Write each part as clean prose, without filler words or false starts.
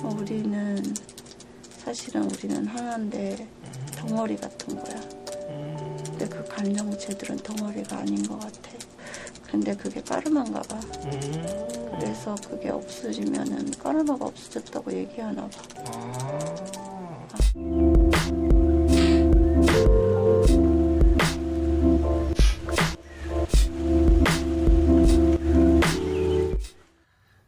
우리는 사실은 하나인데 덩어리 같은 거야. 근데 그 감정체들은 덩어리가 아닌 것 같아. 근데 그게 까르마인가 봐. 그래서 그게 없어지면은 까르마가 없어졌다고 얘기하나 봐.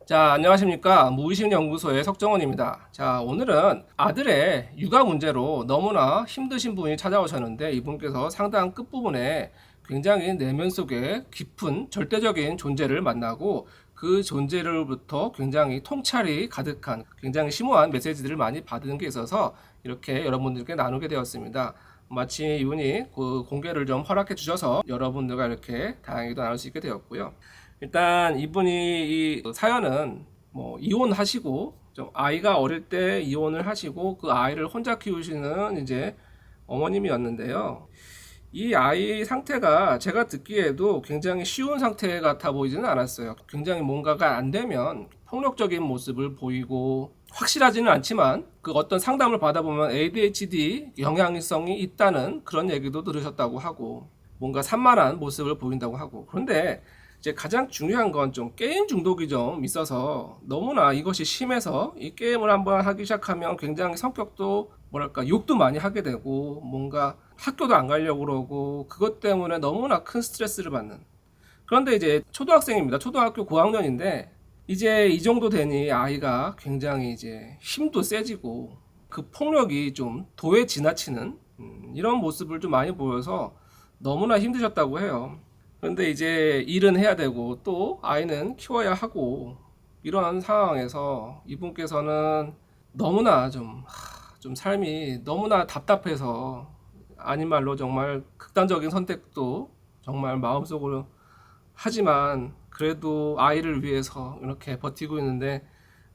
자, 안녕하십니까. 무의식연구소의 석정원입니다. 자, 오늘은 아들의 육아 문제로 너무나 힘드신 분이 찾아오셨는데, 이분께서 상당 끝부분에 굉장히 내면 속에 깊은 절대적인 존재를 만나고, 그 존재로부터 굉장히 통찰이 가득한 굉장히 심오한 메시지들을 많이 받은 게 있어서 이렇게 여러분들께 나누게 되었습니다. 마침 이분이 그 공개를 좀 허락해 주셔서 여러분들과 이렇게 다행히도 나눌 수 있게 되었고요. 일단 이분이 이 사연은 뭐 이혼하시고 좀 아이가 어릴 때 이혼을 하시고 그 아이를 혼자 키우시는 이제 어머님이었는데요. 이 아이 상태가 제가 듣기에도 굉장히 쉬운 상태 같아 보이지는 않았어요. 굉장히 뭔가가 안 되면 폭력적인 모습을 보이고, 확실하지는 않지만 그 어떤 상담을 받아보면 ADHD 영향성이 있다는 그런 얘기도 들으셨다고 하고, 뭔가 산만한 모습을 보인다고 하고. 그런데 이제 가장 중요한 건 좀 게임 중독이 좀 있어서 너무나 이것이 심해서 이 게임을 한번 하기 시작하면 굉장히 성격도 뭐랄까 욕도 많이 하게 되고, 뭔가 학교도 안 가려고 그러고, 그것 때문에 너무나 큰 스트레스를 받는. 그런데 이제 초등학생입니다. 초등학교 고학년인데 이제 이 정도 되니 아이가 굉장히 이제 힘도 세지고 그 폭력이 좀 도에 지나치는 이런 모습을 좀 많이 보여서 너무나 힘드셨다고 해요. 그런데 이제 일은 해야 되고 또 아이는 키워야 하고, 이런 상황에서 이분께서는 너무나 좀 삶이 너무나 답답해서, 아닌 말로 정말 극단적인 선택도 정말 마음속으로 하지만 그래도 아이를 위해서 이렇게 버티고 있는데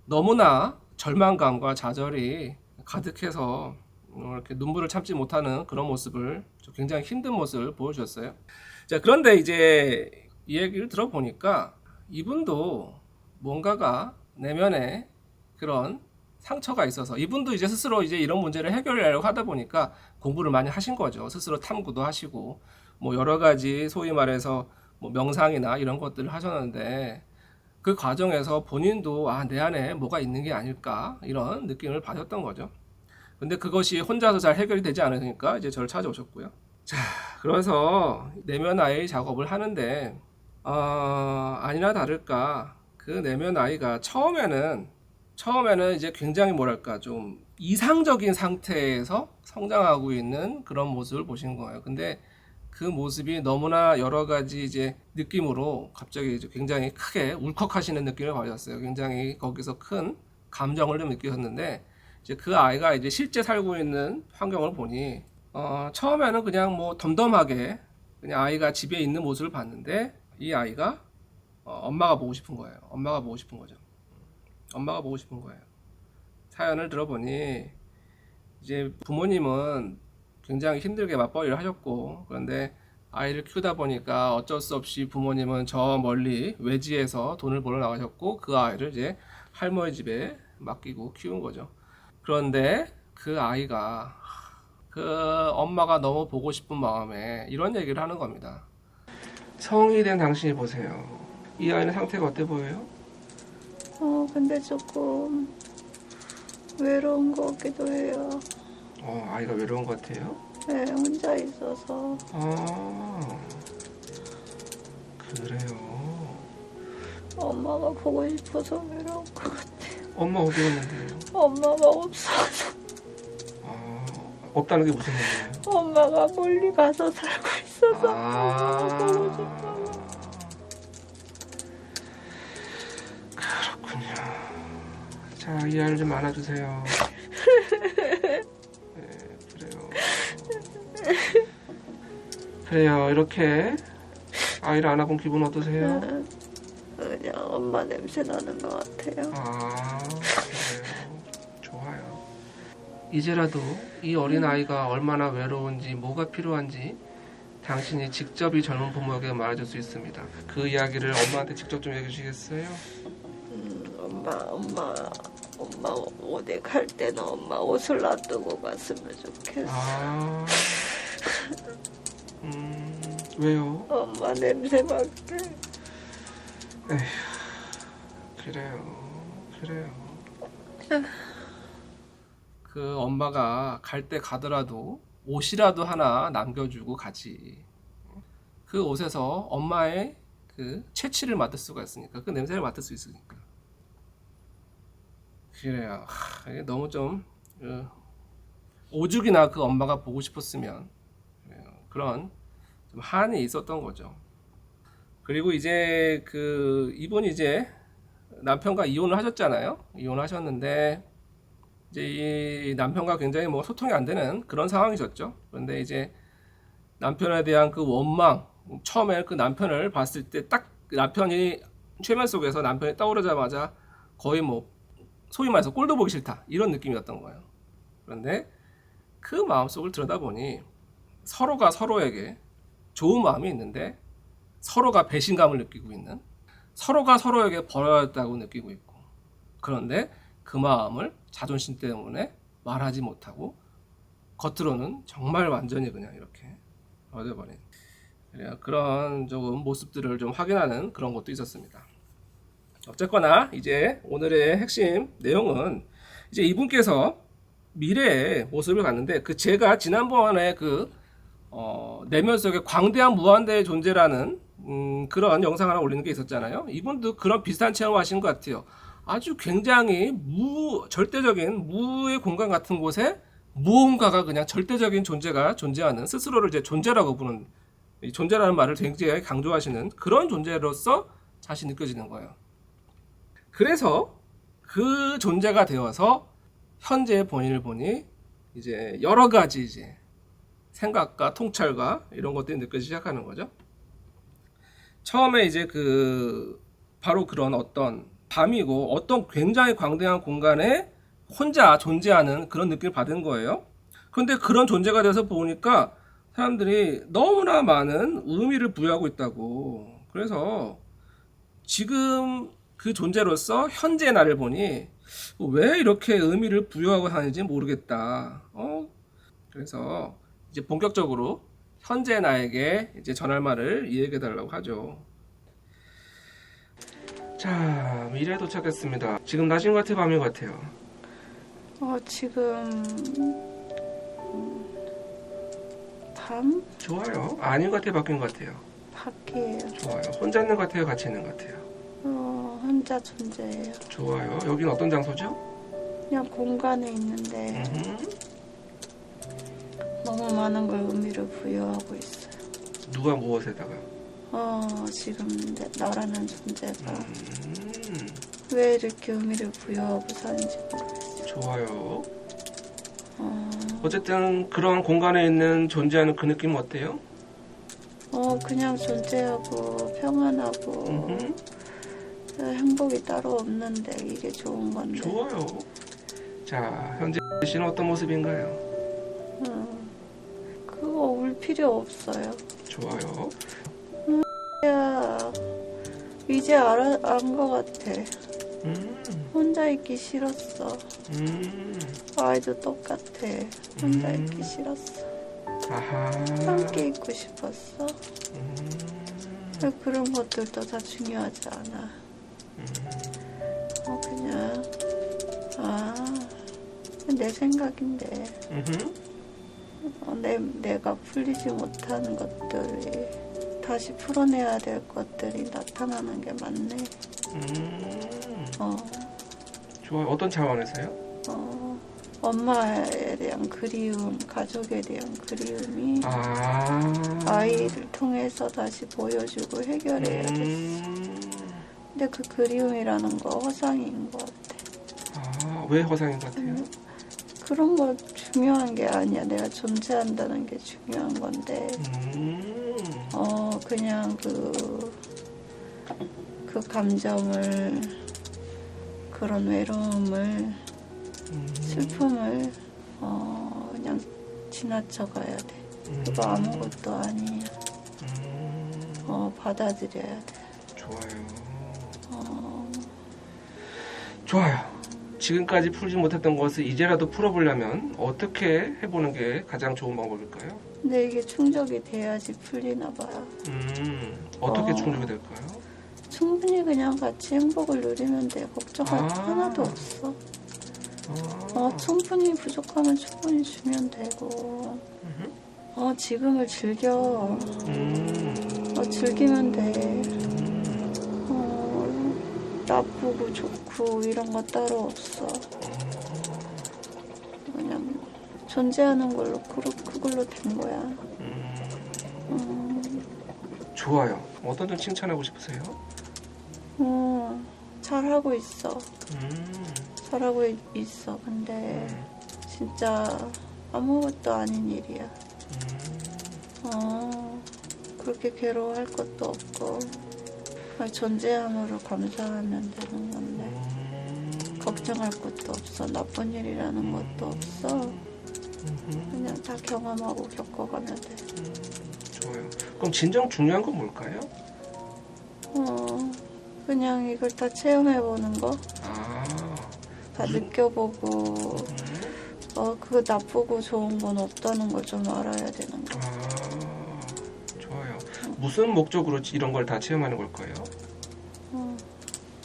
너무나 절망감과 좌절이 가득해서 이렇게 눈물을 참지 못하는 그런 모습을, 굉장히 힘든 모습을 보여주셨어요. 자, 그런데 이제 이 얘기를 들어보니까 이분도 뭔가가 내면에 그런 상처가 있어서, 이분도 이제 스스로 이제 이런 문제를 해결하려고 하다 보니까 공부를 많이 하신 거죠. 스스로 탐구도 하시고 뭐 여러 가지 소위 말해서 뭐 명상이나 이런 것들을 하셨는데, 그 과정에서 본인도 내 안에 뭐가 있는 게 아닐까 이런 느낌을 받았던 거죠. 근데 그것이 혼자서 잘 해결이 되지 않으니까 이제 저를 찾아오셨고요. 자, 그래서 내면 아이 작업을 하는데 아니나 다를까 그 내면 아이가 처음에는 이제 굉장히 뭐랄까 좀 이상적인 상태에서 성장하고 있는 그런 모습을 보신 거예요. 근데 그 모습이 너무나 여러 가지 이제 느낌으로 갑자기 이제 굉장히 크게 울컥하시는 느낌을 받았어요. 굉장히 거기서 큰 감정을 좀 느끼셨는데, 이제 그 아이가 이제 실제 살고 있는 환경을 보니 처음에는 그냥 뭐 덤덤하게 그냥 아이가 집에 있는 모습을 봤는데, 이 아이가 엄마가 보고 싶은 거예요. 엄마가 보고 싶은 거죠. 엄마가 보고 싶은 거예요. 사연을 들어보니 이제 부모님은 굉장히 힘들게 맞벌이를 하셨고, 그런데 아이를 키우다 보니까 어쩔 수 없이 부모님은 저 멀리 외지에서 돈을 벌어 나가셨고, 그 아이를 이제 할머니 집에 맡기고 키운 거죠. 그런데 그 아이가 그 엄마가 너무 보고 싶은 마음에 이런 얘기를 하는 겁니다. 성인이 된 당신이 보세요. 이 아이는 상태가 어때 보여요? 근데 조금 외로운 것 같기도 해요. 아이가 외로운 것 같아요? 네, 혼자 있어서. 그래요. 엄마가 보고 싶어서 외로운 것 같아요. 엄마 어디 갔는데요? 엄마가 없어서. 없다는 게 무슨 얘기예요? 엄마가 멀리 가서 살고 있어서 엄마가 보고 싶어서. 그렇군요. 자, 이 아이를 좀 안아주세요. 네, 그래요. 이렇게 아이를 안아본 기분 어떠세요? 그냥 엄마 냄새 나는 것 같아요. 그래요. 좋아요. 이제라도 이 어린 아이가 얼마나 외로운지, 뭐가 필요한지 당신이 직접 이 젊은 부모에게 말해줄 수 있습니다. 그 이야기를 엄마한테 직접 좀 얘기해 주시겠어요? 엄마 엄마 어디 갈 때는 엄마 옷을 놔두고 갔으면 좋겠어. 아, 왜요? 엄마 냄새밖에. 에휴, 그래요. 그 엄마가 갈 때 가더라도 옷이라도 하나 남겨주고 가지. 그 옷에서 엄마의 그 채취를 맡을 수가 있으니까, 그 냄새를 맡을 수 있으니까. 그래요. 이게 너무 좀 오죽이나 그 엄마가 보고 싶었으면 그런 좀 한이 있었던 거죠. 그리고 이제 그 이분이 이제 남편과 이혼을 하셨잖아요. 이혼하셨는데 이제 이 남편과 굉장히 뭐 소통이 안 되는 그런 상황이셨죠. 그런데 이제 남편에 대한 그 원망, 처음에 그 남편을 봤을 때 딱 남편이 최면 속에서 남편이 떠오르자마자 거의 뭐 소위 말해서 꼴도 보기 싫다 이런 느낌이었던 거예요. 그런데 그 마음속을 들여다보니 서로가 서로에게 좋은 마음이 있는데 서로가 배신감을 느끼고 있는, 서로가 서로에게 버려졌다고 느끼고 있고, 그런데 그 마음을 자존심 때문에 말하지 못하고 겉으로는 정말 완전히 그냥 이렇게 버려버린 그런 조금 모습들을 좀 확인하는 그런 것도 있었습니다. 어쨌거나 이제 오늘의 핵심 내용은 이제 이분께서 미래의 모습을 봤는데, 그 제가 지난번에 그 내면 속에 광대한 무한대의 존재라는 그런 영상 하나 올리는 게 있었잖아요. 이분도 그런 비슷한 체험을 하신 것 같아요. 아주 굉장히 절대적인 무의 공간 같은 곳에 무언가가 그냥 절대적인 존재가 존재하는, 스스로를 이제 존재라고 부르는, 이 존재라는 말을 굉장히 강조하시는 그런 존재로서 자신이 느껴지는 거예요. 그래서 그 존재가 되어서 현재의 본인을 보니 이제 여러 가지 이제 생각과 통찰과 이런 것들이 느껴지기 시작하는 거죠. 처음에 이제 바로 그런 어떤 밤이고 어떤 굉장히 광대한 공간에 혼자 존재하는 그런 느낌을 받은 거예요. 그런데 그런 존재가 돼서 보니까 사람들이 너무나 많은 의미를 부여하고 있다고. 그래서 지금 그 존재로서 현재의 나를 보니 왜 이렇게 의미를 부여하고 하는지 모르겠다. 그래서 이제 본격적으로 현재 나에게 이제 전할 말을 이야기해 달라고 하죠. 자, 미래에 도착했습니다. 지금 낮인 것 같아요, 밤인 것 같아요? 지금 밤? 좋아요. 아닌 것 같아요, 바뀐 것 같아요? 밖이에요. 좋아요. 혼자 있는 것 같아요, 같이 있는 것 같아요? 혼자 존재해요. 좋아요. 여긴 어떤 장소죠? 그냥 공간에 있는데 너무 많은 걸 의미를 부여하고 있어요. 누가 무엇에다가? 지금 나라는 존재가 왜 이렇게 의미를 부여하고 사는지 모르겠어요. 좋아요. 어쨌든 그런 공간에 있는 존재하는 그 느낌은 어때요? 그냥 존재하고 평안하고 행복이 따로 없는데 이게 좋은 건데. 좋아요. 자, 현재 씨는 어떤 모습인가요? 그거 울 필요 없어요. 좋아요. 야, 이제 안 것 같아. 혼자 있기 싫었어. 아이도 똑같아. 혼자 있기 싫었어. 아하. 함께 있고 싶었어. 그런 것들도 다 중요하지 않아. 그냥 내 생각인데 내가 풀리지 못하는 것들이 다시 풀어내야 될 것들이 나타나는 게 많네. 좋아요. 어떤 차원에서요? 엄마에 대한 그리움, 가족에 대한 그리움이 아이를 통해서 다시 보여주고 해결해야 됐어. 근데 그 그리움이라는 거 허상인 것 같아. 왜 허상인 것 같아요? 그런 거 중요한 게 아니야. 내가 존재한다는 게 중요한 건데 그냥 그 감정을, 그런 외로움을, 슬픔을 그냥 지나쳐가야 돼. 그거 아무것도 아니야. 받아들여야 돼. 좋아요. 지금까지 풀지 못했던 것을 이제라도 풀어보려면 어떻게 해보는 게 가장 좋은 방법일까요? 근데 이게 충족이 돼야지 풀리나 봐요. 어떻게 충족이 될까요? 충분히 그냥 같이 행복을 누리면 돼. 걱정할 아. 하나도 없어. 충분히 부족하면 충분히 주면 되고. 지금을 즐겨. 즐기면 돼. 나쁘고 좋고 이런 거 따로 없어. 그냥 존재하는 걸로 그걸로 된 거야. 좋아요. 어떤 점 칭찬하고 싶으세요? 잘하고 있어. 잘하고 있어. 근데 진짜 아무것도 아닌 일이야. 그렇게 괴로워할 것도 없고 존재함으로 감사하면 되는 건데 걱정할 것도 없어. 나쁜 일이라는 것도 없어. 그냥 다 경험하고 겪어가면 돼. 좋아요. 그럼 진정 중요한 건 뭘까요? 그냥 이걸 다 체험해보는 거. 다 느껴보고 그 나쁘고 좋은 건 없다는 걸 좀 알아야 되는 거. 좋아요. 무슨 목적으로 이런 걸 다 체험하는 걸까요?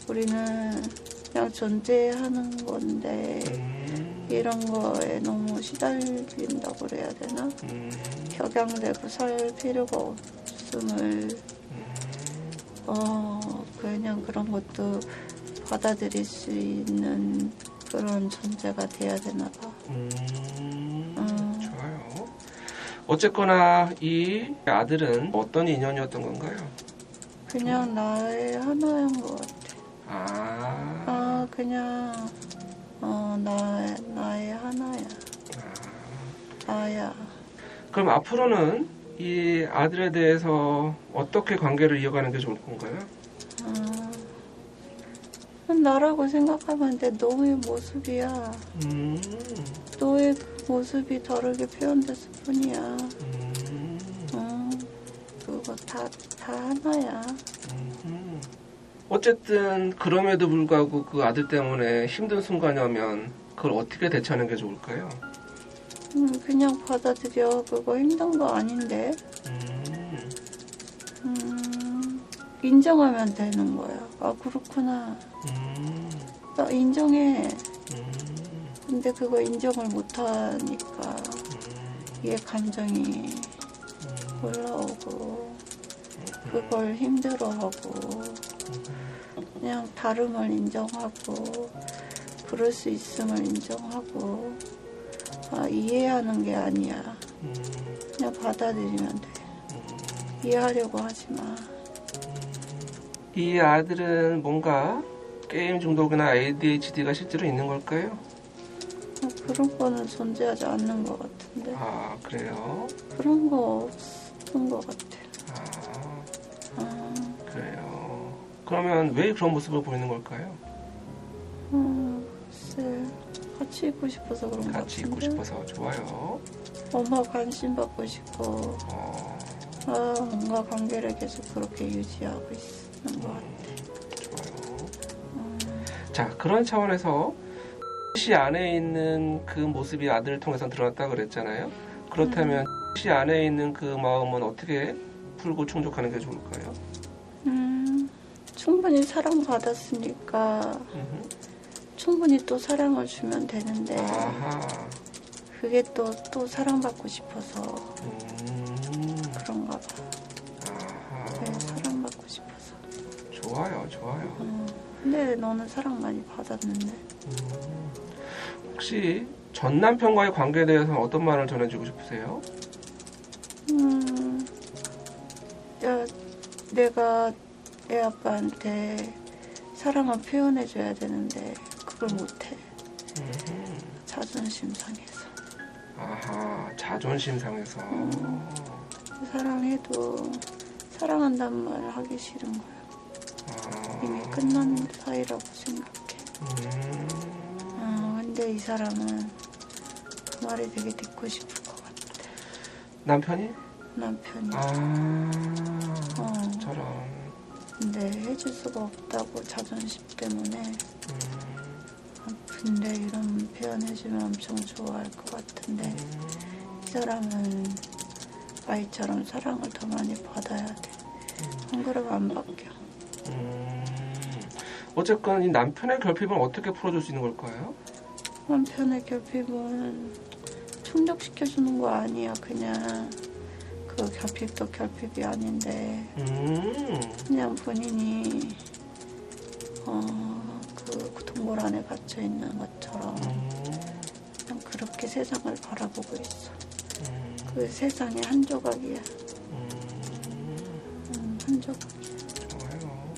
우리는 그냥 존재하는 건데 이런 거에 너무 시달린다고 그래야 되나? 격양되고 살 필요가 없음을 그냥 그런 것도 받아들일 수 있는 그런 존재가 돼야 되나 봐. 좋아요. 어쨌거나 이 아들은 어떤 인연이었던 건가요? 그냥 나의 하나인 것 같아. 그냥 나의 하나야. 나야. 그럼 앞으로는 이 아들에 대해서 어떻게 관계를 이어가는 게 좋을 건가요? 나라고 생각하면 돼. 너의 모습이야. 너의 모습이 다르게 표현됐을 뿐이야. 그거 다 하나야. 어쨌든 그럼에도 불구하고 그 아들 때문에 힘든 순간이 오면 그걸 어떻게 대처하는 게 좋을까요? 그냥 받아들여. 그거 힘든 거 아닌데. 인정하면 되는 거야. 그렇구나. 나 인정해. 근데 그거 인정을 못하니까 얘 감정이 올라오고 그걸 힘들어하고 그냥 다름을 인정하고 그럴 수 있음을 인정하고 이해하는 게 아니야. 그냥 받아들이면 돼. 이해하려고 하지 마. 이 아들은 뭔가 게임 중독이나 ADHD가 실제로 있는 걸까요? 그런 거는 존재하지 않는 것 같은데. 그래요? 그런 거 없는 것 같아. 그래요. 그러면 왜 그런 모습을 보이는 걸까요? 글쎄, 같이 있고 싶어서 그런 것 같은데. 같이 있고 싶어서. 좋아요. 엄마 관심 받고 싶고 뭔가 관계를 계속 그렇게 유지하고 있는 것 같아. 좋아요. 자, 그런 차원에서 씨 안에 있는 그 모습이 아들을 통해서 드러났다고 그랬잖아요. 그렇다면 씨 안에 있는 그 마음은 어떻게 풀고 충족하는 게 좋을까요? 충분히 사랑받았으니까 충분히 또 사랑을 주면 되는데 그게 또 사랑받고 싶어서 그런가 봐. 왜 사랑받고 싶어서. 좋아요, 좋아요. 근데 너는 사랑 많이 받았는데. 혹시 전 남편과의 관계에 대해서 어떤 말을 전해주고 싶으세요? 내가 애 아빠한테 사랑을 표현해줘야 되는데 그걸 못해. 자존심 상해서. 자존심 상해서. 사랑해도 사랑한다는 말을 하기 싫은 거야. 이미 끝난 사이라고 생각해. 근데 이 사람은 그 말이 되게 듣고 싶을 것 같아. 남편이? 남편이. 저런. 근데 해줄 수가 없다고 자존심 때문에 근데 이런 표현해주면 엄청 좋아할 것 같은데 이 사람은 아이처럼 사랑을 더 많이 받아야 돼. 안 그러면 안 바뀌어. 어쨌건 이 남편의 결핍은 어떻게 풀어줄 수 있는 걸까요? 남편의 결핍은 충족시켜주는 거 아니야. 그냥 그 결핍도 결핍이 아닌데 그냥 본인이 그 동굴 안에 갇혀 있는 것처럼 그냥 그렇게 세상을 바라보고 있어. 그 세상의 한 조각이야. 한 조각이야. 좋아요.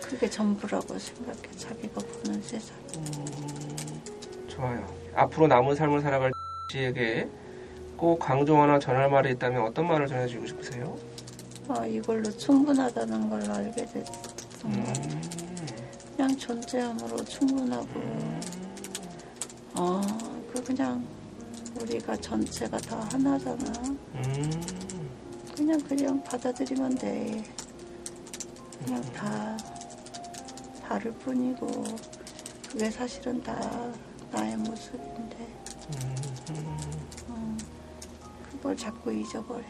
그게 전부라고 생각해. 자기가 보는 세상. 좋아요. 앞으로 남은 삶을 살아갈 씨에게 꼭 강조하나 전할 말이 있다면 어떤 말을 전해주고 싶으세요? 이걸로 충분하다는 걸 알게 됐던 것 같아. 그냥 존재함으로 충분하고 그냥 우리가 전체가 다 하나잖아. 그냥 받아들이면 돼. 그냥 다 다를 뿐이고 그게 사실은 다 나의 모습인데 그걸 자꾸 잊어버려.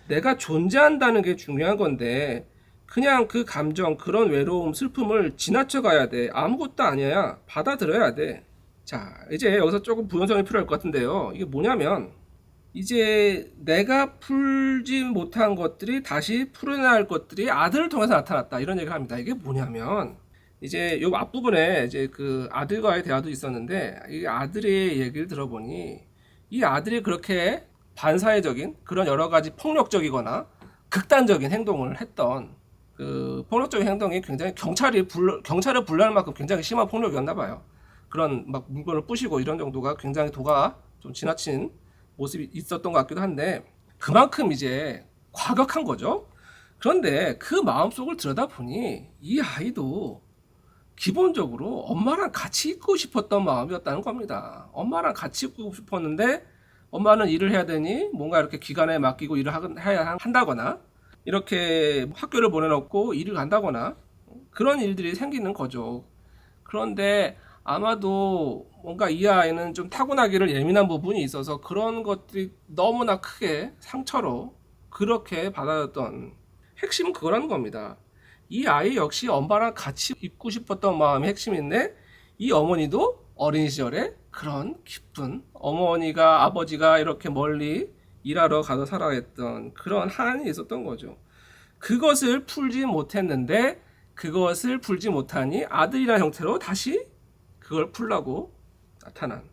내가 존재한다는 게 중요한 건데 그냥 그 감정, 그런 외로움, 슬픔을 지나쳐 가야 돼. 아무것도 아니야. 받아들여야 돼. 자, 이제 여기서 조금 부연성이 필요할 것 같은데요. 이게 뭐냐면 이제 내가 풀지 못한 것들이 다시 풀어내야 할 것들이 아들을 통해서 나타났다. 이런 얘기를 합니다. 이게 뭐냐면 이제 요 앞부분에 이제 그 아들과의 대화도 있었는데 이 아들의 얘기를 들어보니 이 아들이 그렇게 반사회적인 그런 여러 가지 폭력적이거나 극단적인 행동을 했던 그 폭력적인 행동이 굉장히 경찰을 불러할 만큼 굉장히 심한 폭력이었나 봐요. 그런 막 물건을 부시고 이런 정도가 굉장히 도가 좀 지나친 모습이 있었던 것 같기도 한데 그만큼 이제 과격한 거죠. 그런데 그 마음속을 들여다보니 이 아이도 기본적으로 엄마랑 같이 있고 싶었던 마음이었다는 겁니다. 엄마랑 같이 있고 싶었는데 엄마는 일을 해야 되니 뭔가 이렇게 기간에 맡기고 일을 해야 한다거나 이렇게 학교를 보내놓고 일을 간다거나 그런 일들이 생기는 거죠. 그런데 아마도 뭔가 이 아이는 좀 타고나기를 예민한 부분이 있어서 그런 것들이 너무나 크게 상처로 그렇게 받아들였던 핵심은 그거라는 겁니다. 이 아이 역시 엄마랑 같이 있고 싶었던 마음이 핵심인데 이 어머니도 어린 시절에 그런 기쁜 어머니가 아버지가 이렇게 멀리 일하러 가서 살아했던 그런 한이 있었던 거죠. 그것을 풀지 못했는데 그것을 풀지 못하니 아들이라는 형태로 다시 그걸 풀라고 나타난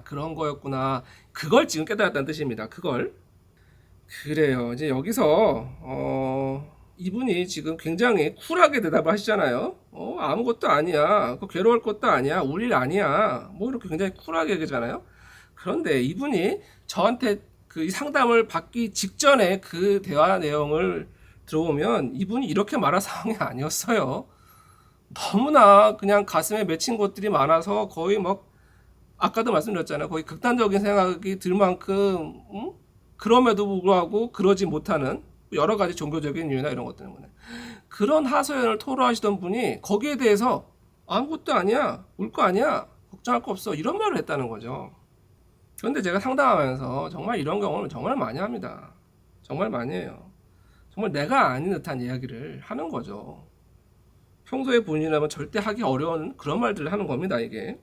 그런 거였구나. 그걸 지금 깨달았다는 뜻입니다. 그걸. 그래요. 이제 여기서 이분이 지금 굉장히 쿨하게 대답을 하시잖아요. 아무것도 아니야. 그 괴로울 것도 아니야. 울 일 아니야. 뭐 이렇게 굉장히 쿨하게 얘기하잖아요. 그런데 이분이 저한테 그 상담을 받기 직전에 그 대화 내용을 들어보면 이분이 이렇게 말할 상황이 아니었어요. 너무나 그냥 가슴에 맺힌 것들이 많아서 거의 막 아까도 말씀드렸잖아요. 거의 극단적인 생각이 들 만큼 그럼에도 불구하고 그러지 못하는 여러 가지 종교적인 이유나 이런 것 때문에 그런 하소연을 토로하시던 분이 거기에 대해서 아무것도 아니야, 울 거 아니야, 걱정할 거 없어 이런 말을 했다는 거죠. 그런데 제가 상담하면서 정말 이런 경우는 정말 많이 합니다. 정말 많이 해요. 정말 내가 아닌 듯한 이야기를 하는 거죠. 평소에 본인이라면 절대 하기 어려운 그런 말들을 하는 겁니다, 이게.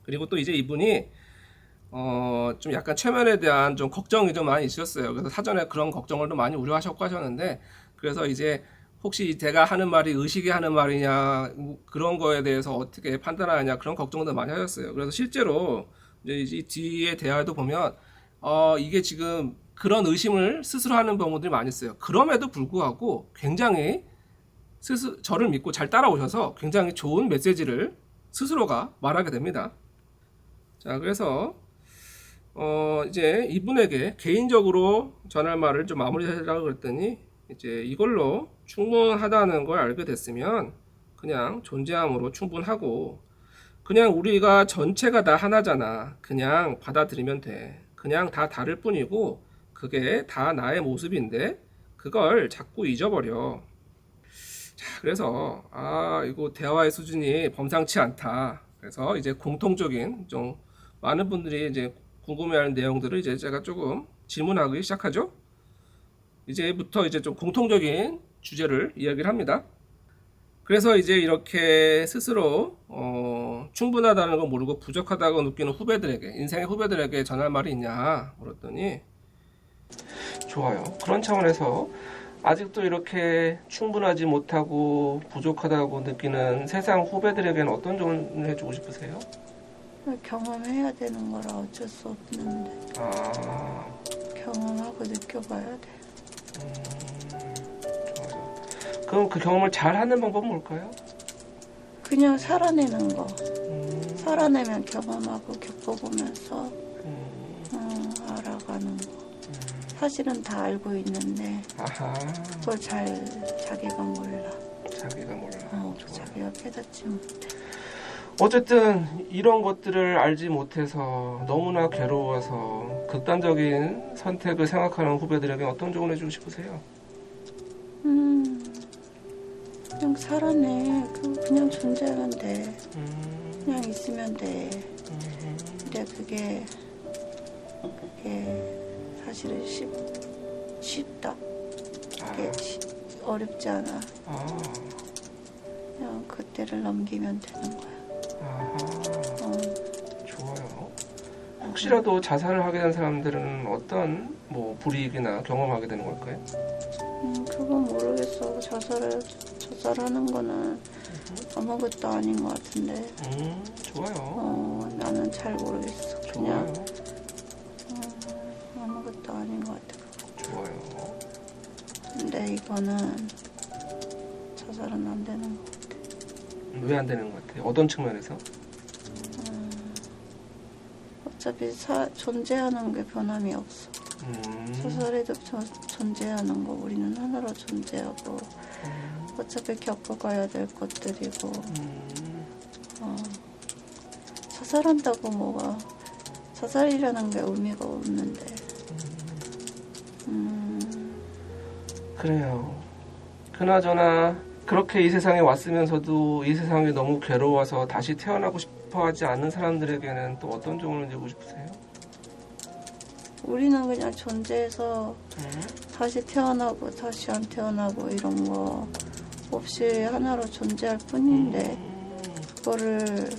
그리고 또 이제 이분이 좀 약간 최면에 대한 좀 걱정이 좀 많이 있으셨어요. 그래서 사전에 그런 걱정을 좀 많이 우려하셨고 하셨는데, 그래서 이제 혹시 제가 하는 말이 의식이 하는 말이냐, 뭐 그런 거에 대해서 어떻게 판단하느냐, 그런 걱정도 많이 하셨어요. 그래서 실제로 이제 이 뒤에 대화에도 보면, 이게 지금 그런 의심을 스스로 하는 경우들이 많이 있어요. 그럼에도 불구하고 굉장히 저를 믿고 잘 따라오셔서 굉장히 좋은 메시지를 스스로가 말하게 됩니다. 자, 그래서 이제 이분에게 개인적으로 전할 말을 좀 마무리하려고 그랬더니 이제 이걸로 충분하다는 걸 알게 됐으면 그냥 존재함으로 충분하고 그냥 우리가 전체가 다 하나잖아. 그냥 받아들이면 돼. 그냥 다 다를 뿐이고 그게 다 나의 모습인데 그걸 자꾸 잊어버려. 그래서 이거 대화의 수준이 범상치 않다. 그래서 이제 공통적인 좀 많은 분들이 이제 궁금해하는 내용들을 이제 제가 조금 질문하기 시작하죠. 이제부터 이제 좀 공통적인 주제를 이야기를 합니다. 그래서 이제 이렇게 스스로 충분하다는 걸 모르고 부족하다고 느끼는 후배들에게, 인생의 후배들에게 전할 말이 있냐 물었더니, 좋아요. 그런 차원에서 아직도 이렇게 충분하지 못하고 부족하다고 느끼는 세상 후배들에게는 어떤 조언을 해주고 싶으세요? 경험해야 되는 거라 어쩔 수 없는데 경험하고 느껴봐야 돼. 좋아요. 그럼 그 경험을 잘 하는 방법은 뭘까요? 그냥 살아내는 거. 살아내면 경험하고 겪어보면서 알아가는 거. 사실은 다 알고 있는데 그걸 자기가 몰라. 자기가 깨닫지 못해. 어쨌든 이런 것들을 알지 못해서 너무나 괴로워서 극단적인 선택을 생각하는 후배들에게 어떤 조언을 해주고 싶으세요? 그냥 살아내. 그냥 존재하면 돼. 그냥 있으면 돼. 근데 그게 사실은 쉽다. 그게 어렵지 않아. 그냥 그때를 넘기면 되는 거야. 좋아요. 혹시라도 자살을 하게 된 사람들은 어떤 불이익이나 경험하게 되는 걸까요? 그건 모르겠어. 자살하는 거는 아무것도 아닌 것 같은데. 좋아요. 나는 잘 모르겠어. 그냥 아무것도 아닌 것 같아. 좋아요. 근데 이거는 자살은 안 되는 것 같아. 왜 안 되는 것 같아요? 어떤 측면에서? 어차피 존재하는 게 변함이 없어. 자살해도 존재하는 거 우리는 하나로 존재하고 어차피 겪어가야 될 것들이고 자살한다고 뭐가 자살이라는 게 의미가 없는데 그래요. 그나저나 그렇게 이 세상에 왔으면서도 이 세상이 너무 괴로워서 다시 태어나고 싶어 하지 않는 사람들에게는 또 어떤 조언을 주고 싶으세요? 우리는 그냥 존재해서 다시 태어나고 다시 안 태어나고 이런 거 없이 하나로 존재할 뿐인데 그거를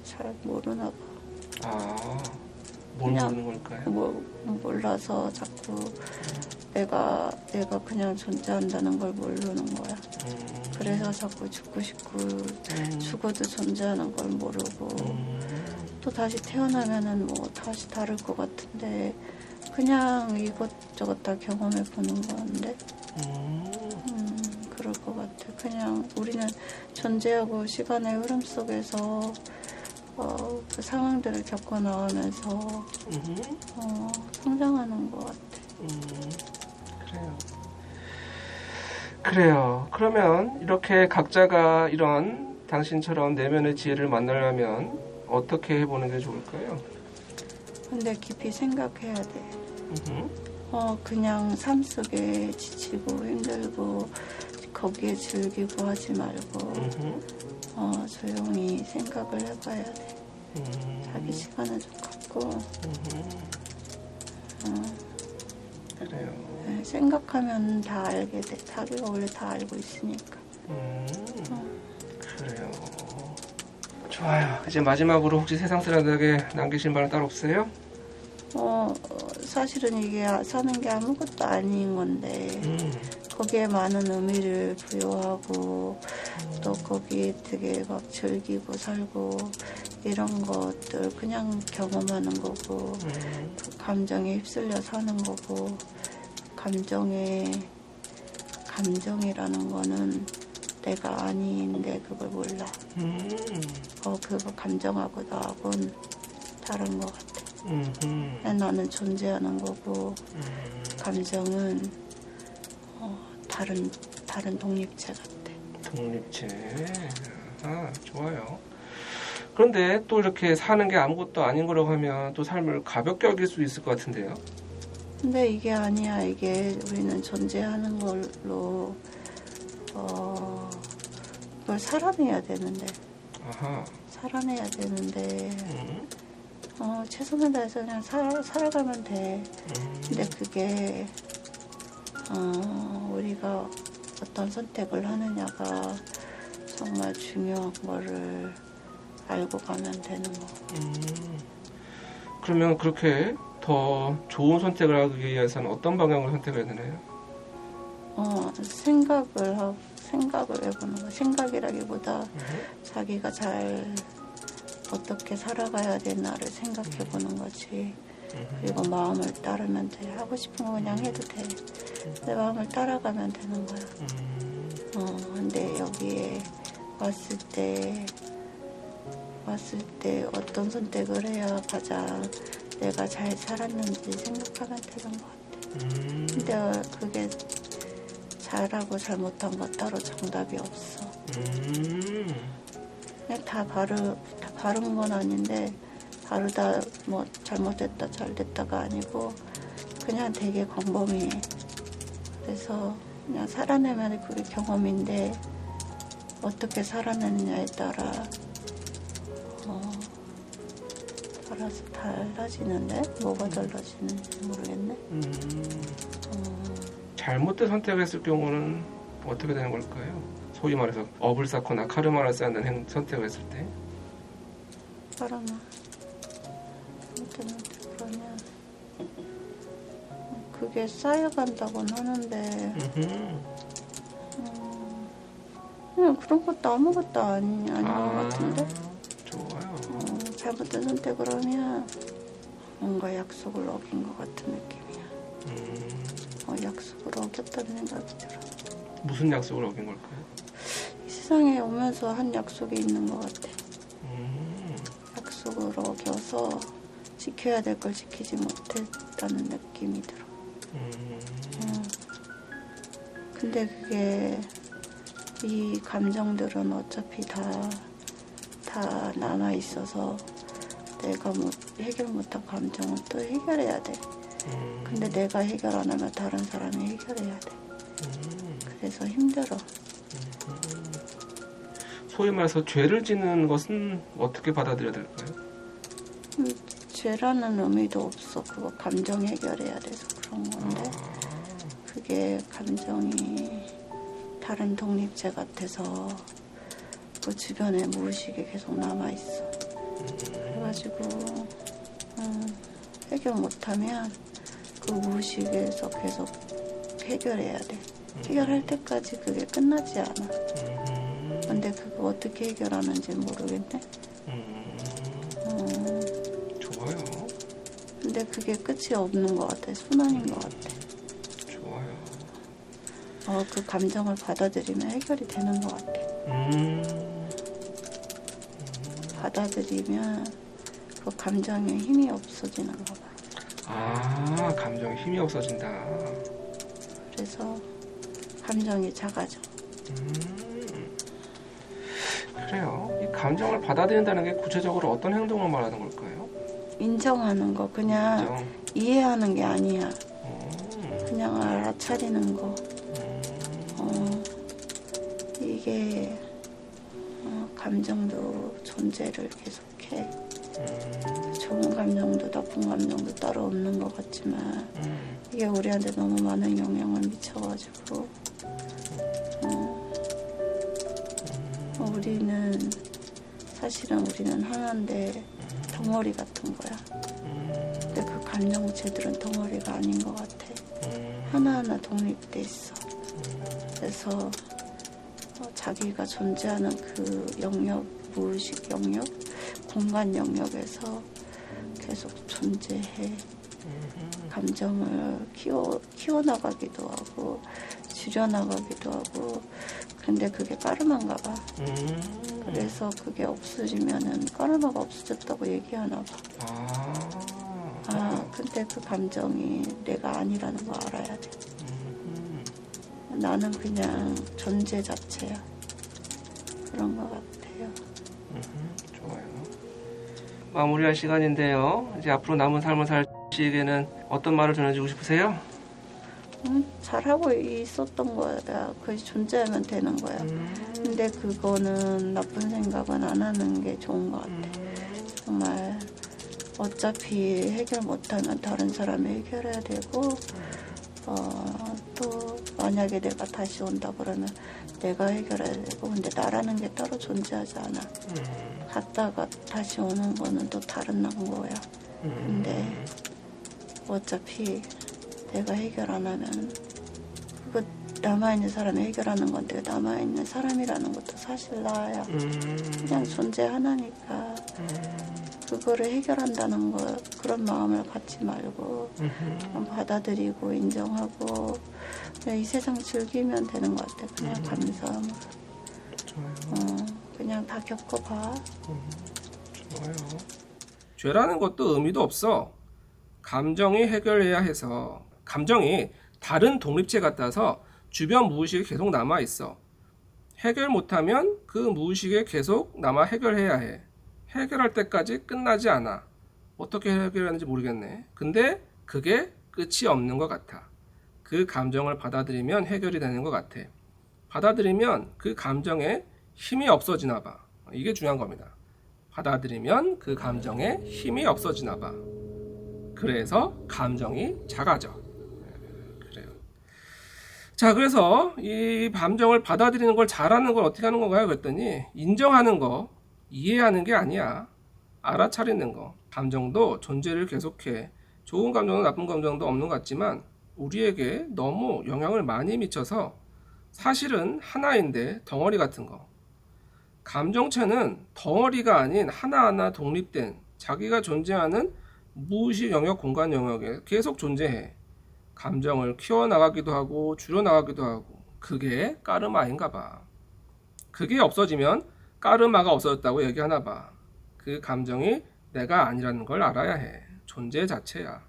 잘 모르나 봐. 뭘 모르는 걸까요? 몰라서 자꾸 내가 그냥 존재한다는 걸 모르는 거야. 그래서 자꾸 죽고 싶고 죽어도 존재하는 걸 모르고 또 다시 태어나면은 다시 다를 것 같은데 그냥 이것저것 다 경험해 보는 건데 그럴 것 같아. 그냥 우리는 존재하고 시간의 흐름 속에서 그 상황들을 겪어 나가면서 성장하는 것 같아. 그래요. 그러면 이렇게 각자가 이런 당신처럼 내면의 지혜를 만나려면 어떻게 해보는 게 좋을까요? 근데 깊이 생각해야 돼. 그냥 삶 속에 지치고 힘들고 거기에 즐기고 하지 말고 조용히 생각을 해봐야 돼. 자기 시간을 좀 갖고 그래요. 네, 생각하면 다 알게 돼. 자기가 원래 다 알고 있으니까. 그래요. 좋아요. 이제 마지막으로 혹시 세상 사람들에게 남기신 말은 따로 없어요? 사실은 이게 사는 게 아무것도 아닌 건데 거기에 많은 의미를 부여하고 또 거기에 되게 막 즐기고 살고 이런 것들 그냥 경험하는 거고 그 감정에 휩쓸려 사는 거고 감정이라는 거는 내가 아닌데 그걸 몰라. 그거 감정하고 나하고는 다른 것 같아. 나는 존재하는 거고 감정은 다른 독립체 같아. 독립체. 좋아요. 그런데 또 이렇게 사는 게 아무것도 아닌 거라고 하면 또 삶을 가볍게 여길 수 있을 것 같은데요. 근데 이게 아니야. 이게 우리는 존재하는 걸로 그걸 살아내야 되는데. 아하. 살아내야 되는데 최선을 다해서 그냥 살아가면 돼. 근데 그게 우리가 어떤 선택을 하느냐가 정말 중요한 거를 알고 가면 되는 거. 그러면 그렇게 더 좋은 선택을 하기 위해서는 어떤 방향을 선택해야 되나요? 생각을 해보는 거. 생각이라기보다 자기가 잘 어떻게 살아가야 되나를 생각해보는 거지. 그리고 마음을 따르면 돼. 하고 싶은 거 그냥 해도 돼. 내 마음을 따라가면 되는 거야. 근데 여기에 왔을 때 어떤 선택을 해야 가장 내가 잘 살았는지 생각하면 되는 것 같아. 근데 그게 잘하고 잘못한 거 따로 정답이 없어. 그냥 다 바른 건 아닌데 바르다 뭐 잘못됐다 잘됐다가 아니고 그냥 되게 광범위해. 그래서 그냥 살아내면 그게 경험인데 어떻게 살아내느냐에 따라서 달라지는데 뭐가 달라지는지 모르겠네. 잘못된 선택을 했을 경우는 어떻게 되는 걸까요? 소위 말해서 업을 쌓거나 카르마를 쌓는 선택을 했을 때. 카르마. 잘못된 선택 그러면 그게 쌓여간다고는 하는데 그냥 그런 것도 아무것도 아닌 것 같은데. 좋아요. 잘못된 선택을 하면 뭔가 약속을 어긴 것 같은 느낌이야. 약속을 어겼다는 생각이 들어. 무슨 약속을 어긴 걸까요? 이 세상에 오면서 한 약속이 있는 것 같아. 약속을 어겨서 지켜야 될 걸 지키지 못했다는 느낌이 들어. 근데 그게 이 감정들은 어차피 다 남아 있어서 내가 해결 못한 감정은 또 해결해야 돼. 근데 내가 해결 안 하면 다른 사람이 해결해야 돼. 그래서 힘들어. 소위 말해서 죄를 짓는 것은 어떻게 받아들여야 될까요? 죄라는 의미도 없어. 그거 감정 해결해야 돼서 그런 건데 그게 감정이 다른 독립체 같아서 그 주변에 무의식이 계속 남아있어. 그래가지고 해결 못하면 그 무의식에서 계속 해결해야 돼. 해결할 때까지 그게 끝나지 않아. 근데 그거 어떻게 해결하는지 모르겠네. 좋아요. 근데 그게 끝이 없는 것 같아. 순환인 것 같아. 좋아요. 그 감정을 받아들이면 해결이 되는 것 같아. 받아들이면 그 감정에 힘이 없어지는 거 봐. 감정에 힘이 없어진다. 그래서 감정이 작아져. 그래요. 이 감정을 받아들인다는 게 구체적으로 어떤 행동을 말하는 걸까요? 인정하는 거, 그냥 이해하는 게 아니야. 그냥 알아차리는 거. 이게 감정도 존재를 계속해. 좋은 감정도 나쁜 감정도 따로 없는 것 같지만 이게 우리한테 너무 많은 영향을 미쳐가지고 우리는 하나인데 덩어리 같은 거야. 근데 그 감정체들은 덩어리가 아닌 것 같아. 하나하나 독립돼 있어. 그래서 자기가 존재하는 그 영역, 무의식 영역, 공간 영역에서 계속 존재해. 감정을 키워나가기도 하고 줄여나가기도 하고. 근데 그게 까르마인가 봐. 그래서 그게 없어지면은 까르마가 없어졌다고 얘기하나 봐. 근데 그 감정이 내가 아니라는 거 알아야 돼. 나는 그냥 존재 자체야. 그런 것 같아요. 좋아요. 마무리할 시간인데요. 이제 앞으로 남은 삶을 살 씨에게는 어떤 말을 전해주고 싶으세요? 잘하고 있었던 거야. 그것이 존재하면 되는 거야. 근데 그거는 나쁜 생각은 안 하는 게 좋은 것 같아. 정말 어차피 해결 못하면 다른 사람이 해결해야 되고 또 만약에 내가 다시 온다 그러면 내가 해결해야 되고 근데 나라는 게 따로 존재하지 않아. 갔다가 다시 오는 거는 또 다른 거야. 근데 어차피 내가 해결 안 하면 그거 남아있는 사람이 해결하는 건데 남아있는 사람이라는 것도 사실 나야. 그냥 존재 하나니까 그거를 해결한다는 거 그런 마음을 갖지 말고 그냥 받아들이고 인정하고 그냥 이 세상 즐기면 되는 것 같아. 그냥 감사함으로. 그냥 다 겪어봐. 좋아요. 죄라는 것도 의미도 없어. 감정이 해결해야 해서 감정이 다른 독립체 같아서 주변 무의식에 계속 남아있어. 해결 못하면 그 무의식에 계속 남아 해결해야 해. 해결할 때까지 끝나지 않아. 어떻게 해결하는지 모르겠네. 근데 그게 끝이 없는 것 같아. 그 감정을 받아들이면 해결이 되는 것 같아. 받아들이면 그 감정에 힘이 없어지나 봐. 이게 중요한 겁니다. 받아들이면 그 감정에 힘이 없어지나 봐. 그래서 감정이 작아져. 그래요. 자, 그래서 이 감정을 받아들이는 걸 잘하는 걸 어떻게 하는 건가요? 그랬더니 인정하는 거, 이해하는 게 아니야. 알아차리는 거. 감정도 존재를 계속해. 좋은 감정도 나쁜 감정도 없는 것 같지만 우리에게 너무 영향을 많이 미쳐서 사실은 하나인데 덩어리 같은 거. 감정체는 덩어리가 아닌 하나하나 독립된 자기가 존재하는 무의식 영역, 공간 영역에 계속 존재해. 감정을 키워나가기도 하고 줄여나가기도 하고. 그게 까르마인가 봐. 그게 없어지면 까르마가 없어졌다고 얘기하나 봐. 그 감정이 내가 아니라는 걸 알아야 해. 존재 자체야.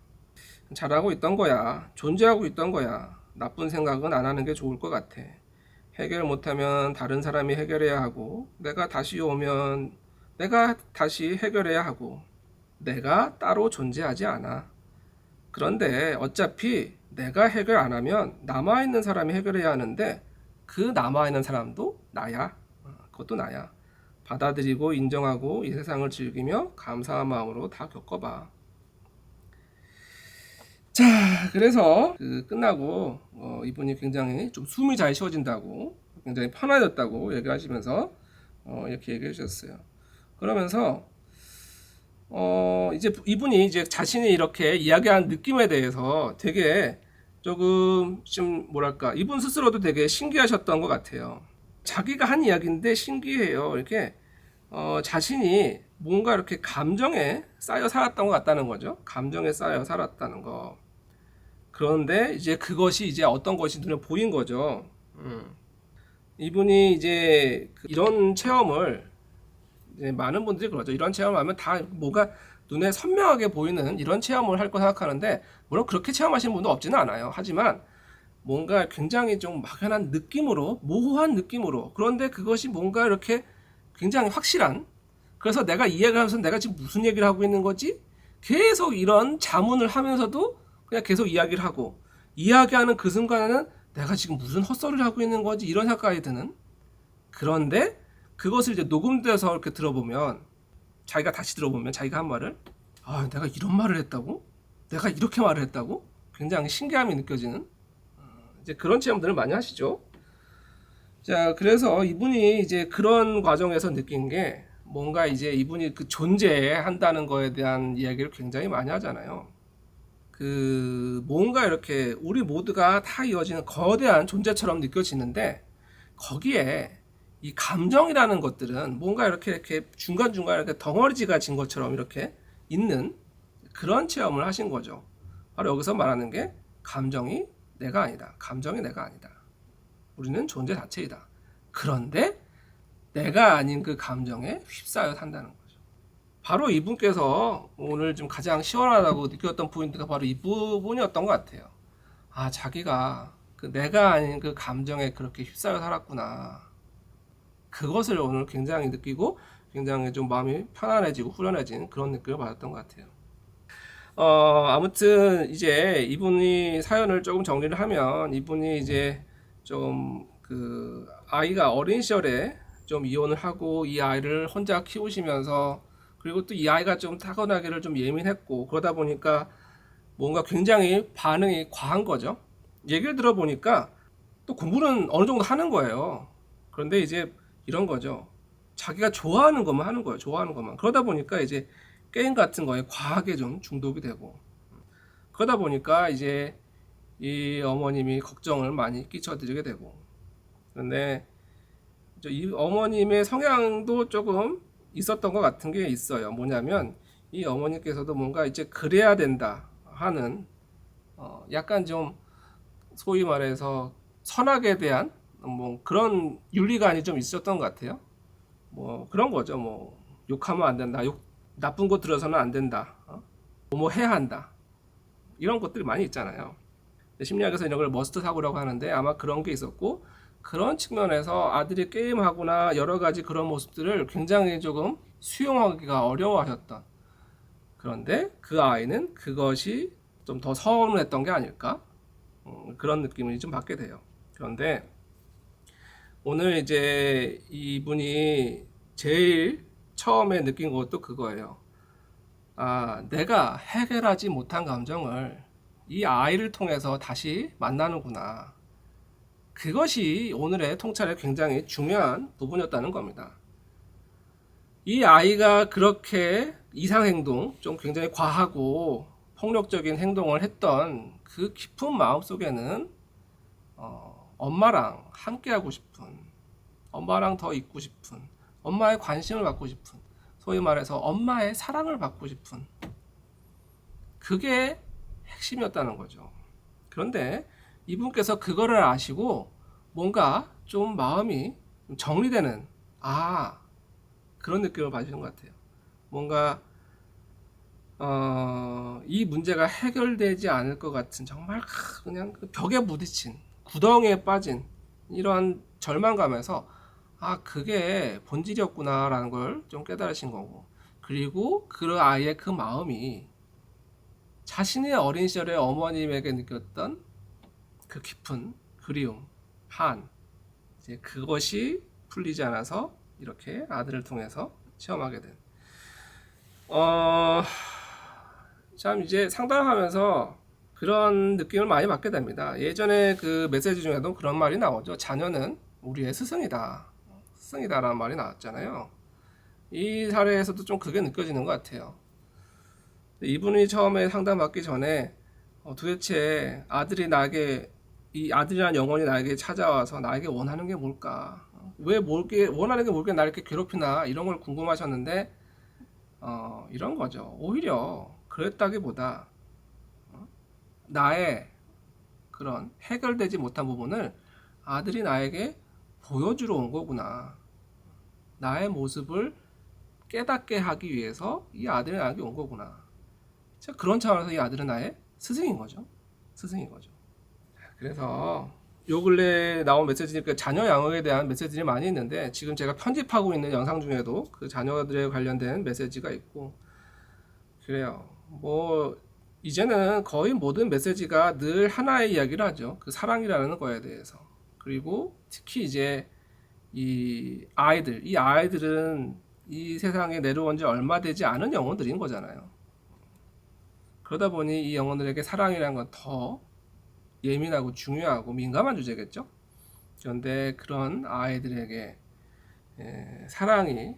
잘하고 있던 거야. 존재하고 있던 거야. 나쁜 생각은 안 하는 게 좋을 것 같아. 해결 못하면 다른 사람이 해결해야 하고 내가 다시 오면 내가 다시 해결해야 하고 내가 따로 존재하지 않아. 그런데 어차피 내가 해결 안 하면 남아있는 사람이 해결해야 하는데 그 남아있는 사람도 나야. 그것도 나야. 받아들이고 인정하고 이 세상을 즐기며 감사한 마음으로 다 겪어봐. 자, 그래서 끝나고 이분이 굉장히 좀 숨이 잘 쉬어진다고, 굉장히 편해졌다고 얘기하시면서 이렇게 얘기해 주셨어요. 그러면서 이제 이분이 이제 자신이 이렇게 이야기한 느낌에 대해서 되게 조금 좀 뭐랄까 이분 스스로도 되게 신기하셨던 것 같아요. 자기가 한 이야기인데 신기해요. 이렇게 자신이 뭔가 이렇게 감정에 쌓여 살았던 것 같다는 거죠. 감정에 쌓여 살았다는 거. 그런데 이제 그것이 이제 어떤 것이 눈에 보인 거죠. 이분이 이제 이런 체험을 이제 많은 분들이 그러죠. 이런 체험을 하면 다 뭐가 눈에 선명하게 보이는 이런 체험을 할 거 생각하는데 물론 그렇게 체험하시는 분도 없지는 않아요. 하지만 뭔가 굉장히 좀 막연한 느낌으로 모호한 느낌으로 그런데 그것이 뭔가 이렇게 굉장히 확실한 그래서 내가 이해를 하면서 내가 지금 무슨 얘기를 하고 있는 거지? 계속 이런 자문을 하면서도 그냥 계속 이야기를 하고 이야기하는 그 순간에는 내가 지금 무슨 헛소리를 하고 있는 거지? 이런 생각이 드는 그런데 그것을 이제 녹음돼서 이렇게 들어보면 자기가 다시 들어보면 자기가 한 말을 아 내가 이런 말을 했다고? 내가 이렇게 말을 했다고? 굉장히 신기함이 느껴지는 이제 그런 체험들을 많이 하시죠. 자, 그래서 이분이 이제 그런 과정에서 느낀 게 뭔가 이제 이분이 그 존재한다는 거에 대한 이야기를 굉장히 많이 하잖아요. 그 뭔가 이렇게 우리 모두가 다 이어지는 거대한 존재처럼 느껴지는데 거기에 이 감정이라는 것들은 뭔가 이렇게 중간중간 이렇게 덩어리지가 진 것처럼 이렇게 있는 그런 체험을 하신 거죠. 바로 여기서 말하는 게 감정이 내가 아니다. 감정이 내가 아니다. 우리는 존재 자체이다. 그런데 내가 아닌 그 감정에 휩싸여 산다는 거죠. 바로 이분께서 오늘 좀 가장 시원하다고 느꼈던 포인트가 바로 이 부분이었던 것 같아요. 아, 자기가 그 내가 아닌 그 감정에 그렇게 휩싸여 살았구나. 그것을 오늘 굉장히 느끼고 굉장히 좀 마음이 편안해지고 후련해진 그런 느낌을 받았던 것 같아요. 아무튼 이제 이분이 사연을 조금 정리를 하면, 이분이 이제 좀 그 아이가 어린 시절에 좀 이혼을 하고 이 아이를 혼자 키우시면서, 그리고 또 이 아이가 좀 타고나기를 좀 예민했고, 그러다 보니까 뭔가 굉장히 반응이 과한 거죠. 얘기를 들어보니까 또 공부는 어느 정도 하는 거예요. 그런데 이제 이런 거죠. 자기가 좋아하는 것만 하는 거예요. 좋아하는 것만. 그러다 보니까 이제 게임 같은 거에 과하게 좀 중독이 되고, 그러다 보니까 이제 이 어머님이 걱정을 많이 끼쳐드리게 되고. 그런데 이 어머님의 성향도 조금 있었던 것 같은 게 있어요. 뭐냐면 이 어머니께서도 뭔가 이제 그래야 된다 하는, 약간 좀 소위 말해서 선악에 대한 뭐 그런 윤리관이 좀 있었던 것 같아요. 뭐 그런 거죠. 뭐 욕하면 안 된다. 나쁜 거 들어서는 안 된다. 뭐 해야 한다. 이런 것들이 많이 있잖아요. 심리학에서 이런 걸 머스트 사고라고 하는데, 아마 그런 게 있었고, 그런 측면에서 아들이 게임하거나 여러 가지 그런 모습들을 굉장히 조금 수용하기가 어려워하셨던, 그런데 그 아이는 그것이 좀 더 서운했던 게 아닐까, 그런 느낌을 좀 받게 돼요. 그런데 오늘 이제 이분이 제일 처음에 느낀 것도 그거예요. 아, 내가 해결하지 못한 감정을 이 아이를 통해서 다시 만나는구나. 그것이 오늘의 통찰에 굉장히 중요한 부분이었다는 겁니다. 이 아이가 그렇게 이상행동, 좀 굉장히 과하고 폭력적인 행동을 했던 그 깊은 마음 속에는 엄마랑 함께하고 싶은, 엄마랑 더 있고 싶은, 엄마의 관심을 받고 싶은, 소위 말해서 엄마의 사랑을 받고 싶은, 그게 핵심이었다는 거죠. 그런데 이분께서 그거를 아시고 뭔가 좀 마음이 정리되는, 그런 느낌을 받으시는 것 같아요. 뭔가 이 문제가 해결되지 않을 것 같은, 정말 그냥 그 벽에 부딪힌, 구덩이에 빠진 이러한 절망감에서 그게 본질이었구나라는 걸 좀 깨달으신 거고, 그리고 그 아이의 그 마음이 자신의 어린 시절에 어머님에게 느꼈던 그 깊은 그리움, 이제 그것이 풀리지 않아서 이렇게 아들을 통해서 체험하게 된. 참 이제 상담하면서 그런 느낌을 많이 받게 됩니다. 예전에 그 메시지 중에도 그런 말이 나오죠. 자녀는 우리의 스승이다. 스승이다라는 말이 나왔잖아요. 이 사례에서도 좀 그게 느껴지는 것 같아요. 이분이 처음에 상담받기 전에 도대체 이 아들이라는 영혼이 나에게 찾아와서 나에게 원하는 게 뭘까? 왜 원하는 게 뭘까? 나를 이렇게 괴롭히나? 이런 걸 궁금하셨는데, 이런 거죠. 오히려 그랬다기보다 나의 그런 해결되지 못한 부분을 아들이 나에게 보여주러 온 거구나. 나의 모습을 깨닫게 하기 위해서 이 아들이 나에게 온 거구나. 그런 차원에서 이 아들은 나의 스승인 거죠. 스승인 거죠. 그래서 요 근래 나온 메시지니까 자녀 양육에 대한 메시지들이 많이 있는데, 지금 제가 편집하고 있는 영상 중에도 그 자녀들에 관련된 메시지가 있고, 그래요. 뭐 이제는 거의 모든 메시지가 늘 하나의 이야기를 하죠. 그 사랑이라는 거에 대해서. 그리고 특히 이제 이 아이들은 이 세상에 내려온 지 얼마 되지 않은 영혼들인 거잖아요. 그러다 보니 이 영혼들에게 사랑이라는 건 더 예민하고 중요하고 민감한 주제겠죠. 그런데 그런 아이들에게 사랑이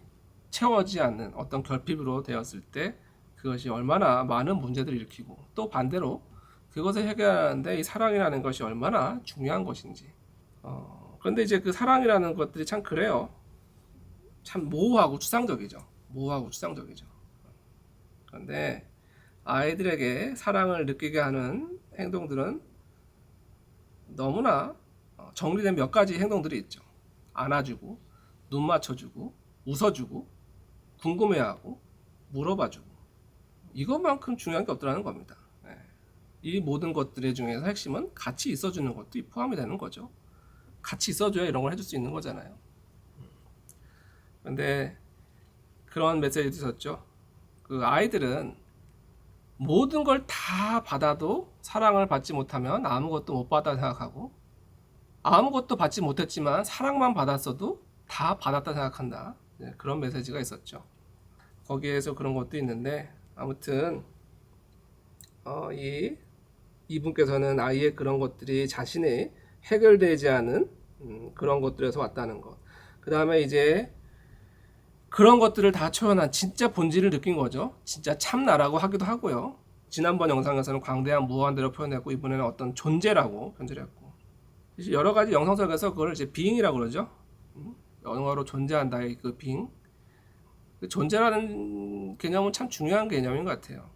채워지지 않는 어떤 결핍으로 되었을 때 그것이 얼마나 많은 문제들을 일으키고, 또 반대로 그것을 해결하는데 이 사랑이라는 것이 얼마나 중요한 것인지. 그런데 이제 그 사랑이라는 것들이 참 그래요. 참 모호하고 추상적이죠. 그런데 아이들에게 사랑을 느끼게 하는 행동들은 너무나 정리된 몇 가지 행동들이 있죠. 안아주고, 눈 맞춰주고, 웃어주고, 궁금해하고, 물어봐주고. 이것만큼 중요한 게 없더라는 겁니다. 이 모든 것들 중에서 핵심은 같이 있어주는 것도 포함이 되는 거죠. 같이 있어줘야 이런 걸 해줄 수 있는 거잖아요. 그런데 그런 메시지도 있었죠. 그 아이들은 모든 걸 다 받아도 사랑을 받지 못하면 아무것도 못 받았다 생각하고, 아무것도 받지 못했지만 사랑만 받았어도 다 받았다 생각한다. 네, 그런 메시지가 있었죠. 거기에서 그런 것도 있는데, 아무튼 이분께서는 아이의 그런 것들이 자신이 해결되지 않은 그런 것들에서 왔다는 것. 그 다음에 이제 그런 것들을 다 초연한 진짜 본질을 느낀 거죠. 진짜 참나라고 하기도 하고요. 지난번 영상에서는 광대한 무한대로 표현했고, 이번에는 어떤 존재라고 편지를 했고, 여러 가지 영상 속에서 그걸 이제 being이라고 그러죠. 영어로 존재한다의 그 being. 존재라는 개념은 참 중요한 개념인 것 같아요.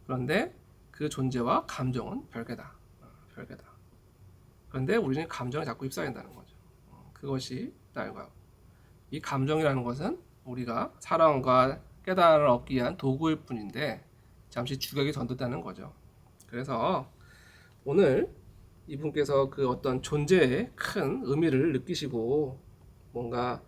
그런데 그 존재와 감정은 별개다. 별개다. 그런데 우리는 감정에 자꾸 휩싸인다는 거죠. 그것이 나이고, 이 감정이라는 것은 우리가 사랑과 깨달음을 얻기 위한 도구일 뿐인데 잠시 주객이 전도되는 거죠. 그래서 오늘 이분께서 그 어떤 존재의 큰 의미를 느끼시고 뭔가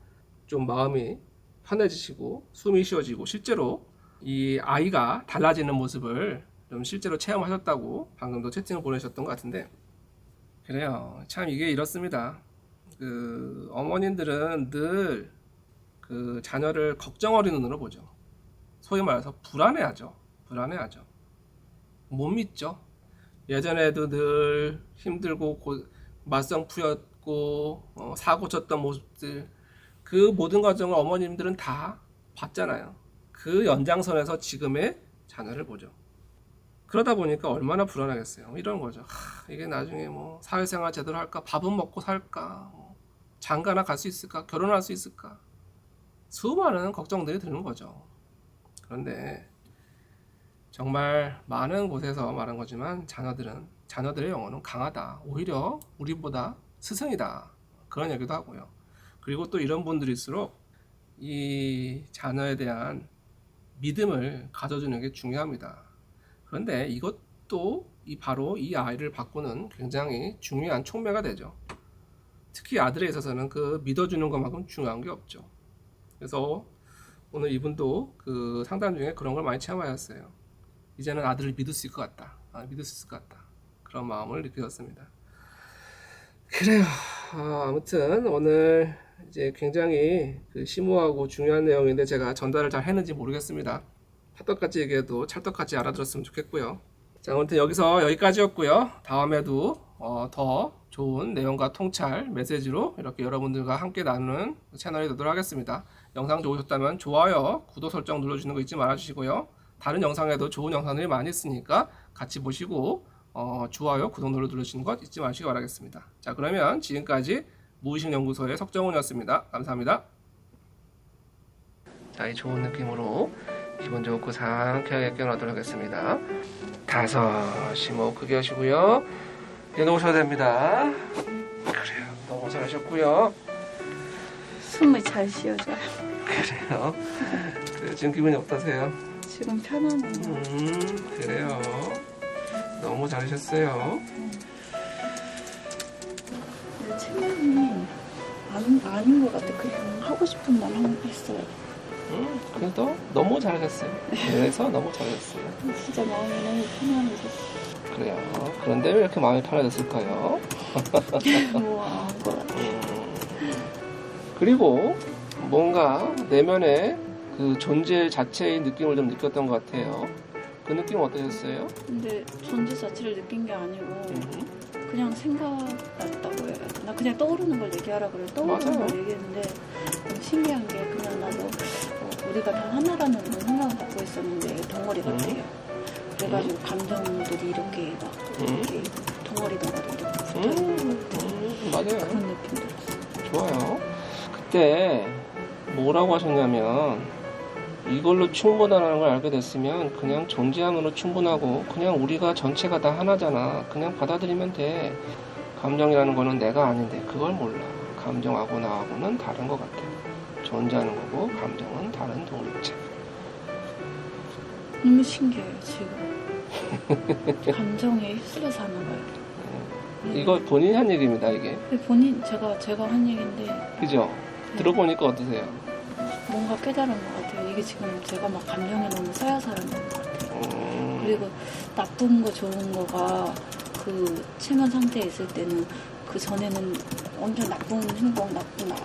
좀 마음이 편해지시고 숨이 쉬어지고 실제로 이 아이가 달라지는 모습을 좀 실제로 체험하셨다고 방금도 채팅을 보내셨던 것 같은데, 그래요. 참 이게 이렇습니다. 그 어머님들은 늘 그 자녀를 걱정 어린 눈으로 보죠. 소위 말해서 불안해하죠. 불안해하죠. 못 믿죠. 예전에도 늘 힘들고 맞성푸였고 사고 쳤던 모습들, 그 모든 과정을 어머님들은 다 봤잖아요. 그 연장선에서 지금의 자녀를 보죠. 그러다 보니까 얼마나 불안하겠어요. 이런 거죠. 이게 나중에 뭐 사회생활 제대로 할까? 밥은 먹고 살까? 장가나 갈 수 있을까? 결혼할 수 있을까? 수많은 걱정들이 드는 거죠. 그런데 정말 많은 곳에서 말한 거지만 자녀들의 영혼은 강하다. 오히려 우리보다 스승이다. 그런 얘기도 하고요. 그리고 또 이런 분들일수록 이 자녀에 대한 믿음을 가져주는 게 중요합니다. 그런데 이것도 바로 이 아이를 바꾸는 굉장히 중요한 촉매가 되죠. 특히 아들에 있어서는 그 믿어주는 것만큼 중요한 게 없죠. 그래서 오늘 이분도 그 상담 중에 그런 걸 많이 체험하셨어요. 이제는 아들을 믿을 수 있을 것 같다. 믿을 수 있을 것 같다. 그런 마음을 느끼셨습니다. 그래요. 아무튼 오늘 이제 굉장히 그 심오하고 중요한 내용인데 제가 전달을 잘 했는지 모르겠습니다. 팥떡같이 얘기해도 찰떡같이 알아들었으면 좋겠고요. 자, 아무튼 여기까지였고요. 다음에도 더 좋은 내용과 통찰 메시지로 이렇게 여러분들과 함께 나누는 채널이 되도록 하겠습니다. 영상 좋으셨다면 좋아요, 구독 설정 눌러주시는 거 잊지 말아주시고요. 다른 영상에도 좋은 영상들이 많이 있으니까 같이 보시고 좋아요, 구독 눌러주시는 것 잊지 마시기 바라겠습니다. 자, 그러면 지금까지 무의식연구소의 석정훈이었습니다. 감사합니다. 자, 이 좋은 느낌으로 기분 좋고 상쾌하게 깨어나도록 하겠습니다. 5, 심호흡 크게 하시고요. 이제 놓으셔야 됩니다. 그래요. 너무 잘하셨고요. 숨이 잘 쉬어져요. 그래요. 그래요. 지금 기분이 어떠세요? 지금 편하네요. 그래요. 너무 잘하셨어요. 근데 체면이 아닌 것 같아. 그냥 하고 싶은 말 했어요. 그래도 너무 잘하셨어요. 그래서 너무 잘하셨어요. 진짜 마음이 너무 편안해졌어. 그래요. 그런데 왜 이렇게 마음이 편해졌을까요? 뭐 아닌 것 같아. 그리고 뭔가 내면에 그 존재 자체의 느낌을 좀 느꼈던 것 같아요. 그 느낌 어떠셨어요? 근데 존재 자체를 느낀 게 아니고 그냥 생각났다고 해요. 나 그냥 떠오르는 걸 얘기하라 그래. 떠오르는 맞아요. 걸 얘기했는데 신기한 게 그냥 나도 우리가 다 하나라는 그런 생각을 갖고 있었는데 덩어리 같아요. 그래가지고 감정들이 이렇게 막 이렇게 덩어리 이렇게 붙어있는 것 같아요. 맞아요. 그런 느낌 들었어요. 좋아요. 그때 뭐라고 하셨냐면 이걸로 충분하다는 걸 알게 됐으면 그냥 존재함으로 충분하고 그냥 우리가 전체가 다 하나잖아. 그냥 받아들이면 돼. 감정이라는 거는 내가 아닌데 그걸 몰라. 감정하고 나하고는 다른 것 같아. 존재하는 거고 감정은 다른 독립체. 너무 신기해요 지금. 감정에 휩쓸려 사는 거예요. 이거 본인이 한 얘기입니다, 이게. 본인 제가 한 얘기인데 그죠? 들어보니까 어떠세요? 뭔가 깨달은 것 같아요. 이게 지금 제가 막 감정에 너무 쌓여 사는 것 같아요. 그리고 나쁜 거 좋은 거가 그 체면 상태에 있을 때는 그 전에는 엄청 나쁜 행동, 나쁜 악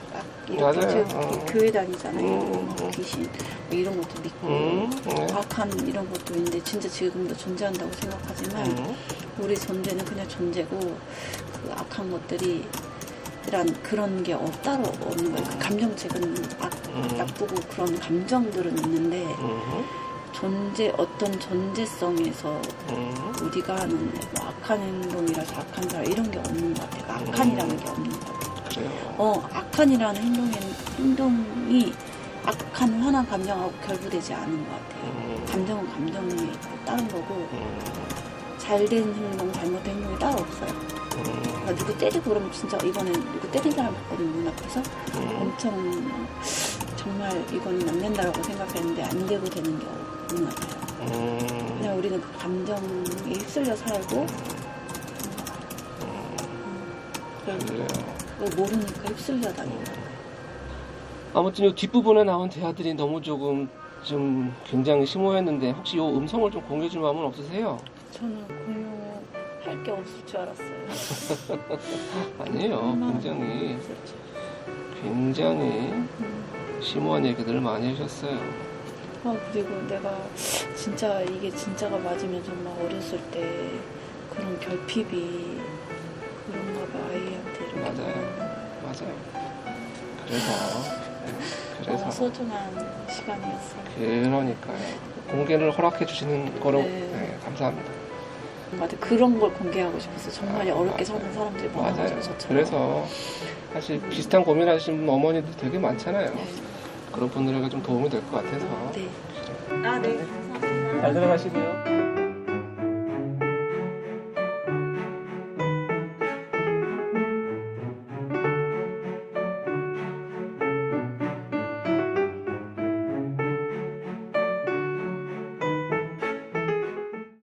이렇게 맞아요. 교회 다니잖아요. 귀신 뭐 이런 것도 믿고 악한 이런 것도 있는데 진짜 지금도 존재한다고 생각하지만 우리 존재는 그냥 존재고 그 악한 것들이 란 그런 게 따로 없는 거예요. 그 감정책은 나쁘고 그런 감정들은 있는데 어떤 존재성에서 우리가 하는 뭐 악한 행동이라서 악한 사람 이런 게 없는 것 같아요. 악한이라는 게 없는 것 같아요. 악한이라는 행동이 악한 화난 감정하고 결부되지 않은 것 같아요. 감정은 감정이 있고 다른 거고 잘된 행동, 잘못된 행동이 따로 없어요. 그러니까 누구 때리고 그러면 진짜 이번엔 누구 때린 사람 봤거든요. 문 앞에서 엄청 정말 이거는 안 된다라고 생각했는데 안 되고 되는 게 없는 것 같아요. 그냥 우리는 그 감정에 휩쓸려 살고 그걸 모르니까 휩쓸려 다니는 거예요. 아무튼 이 뒷부분에 나온 대화들이 너무 좀 굉장히 심오했는데 혹시 이 음성을 좀 공유해 줄 마음은 없으세요? 저는 공유할 게 없을 줄 알았어요. 아니에요. 굉장히 심오한 얘기들을 많이 하셨어요. 그리고 내가 진짜 이게 진짜가 맞으면 정말 어렸을 때 그런 결핍이 그런가 봐 아이한테 이렇게. 맞아요. 그래서 소중한 시간이었어요. 그러니까요. 공개를 허락해 주시는 거로 네. 감사합니다. 맞아, 그런 걸 공개하고 싶었어. 정말 어렵게 사는 사람들이 많아가지고 저처럼. 그래서 사실 비슷한 고민하시는 어머니들 되게 많잖아요. 네. 그런 분들에게 좀 도움이 될 것 같아서. 네. 그래요. 네, 감사합니다. 잘 들어가시고요.